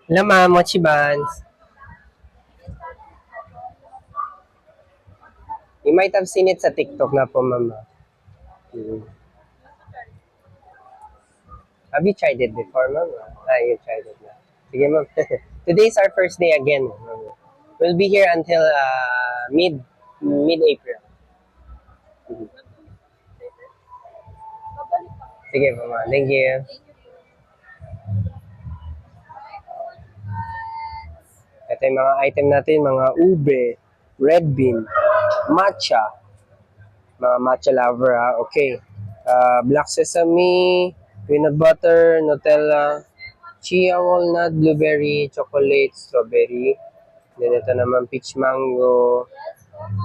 Hello, ma'am. Mochi buns. You might have seen it sa TikTok na po, ma'am. Mm. Have you tried it before, ma'am? You tried it na. Sige, ma'am. Today's our first day again, ma'am. We'll be here until mid-April. Mhm. Sige po, ma'am. Thank you. Ito yung mga item natin, mga ube, red bean, matcha, mga matcha lover ha. Okay. Black sesame, peanut butter, Nutella, chia walnut, blueberry, chocolate, strawberry. Then ito naman peach mango,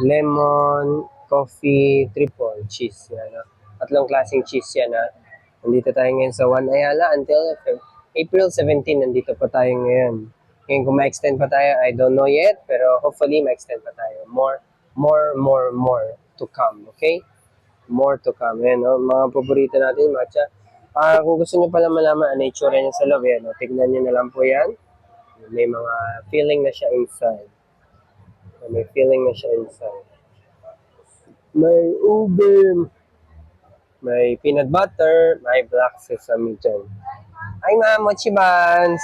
lemon, coffee, triple cheese. Yan, no? Tatlong klaseng cheese yan. Ha? Nandito tayo ngayon sa One Ayala until April 17. Nandito pa tayo ngayon. Ngayon kung ma-extend pa tayo, I don't know yet. Pero hopefully ma-extend pa tayo. More to come. Okay? More to come. Yan, no? Mga paborito natin, matcha. Kung gusto nyo pala malaman ano yung itsura niya sa loob, yan, no? Tignan nyo na lang po yan. May mga feeling na siya inside. May feeling na siya inside. May ube, may peanut butter, may black sesame dyan. Ay ma'am, mochi buns!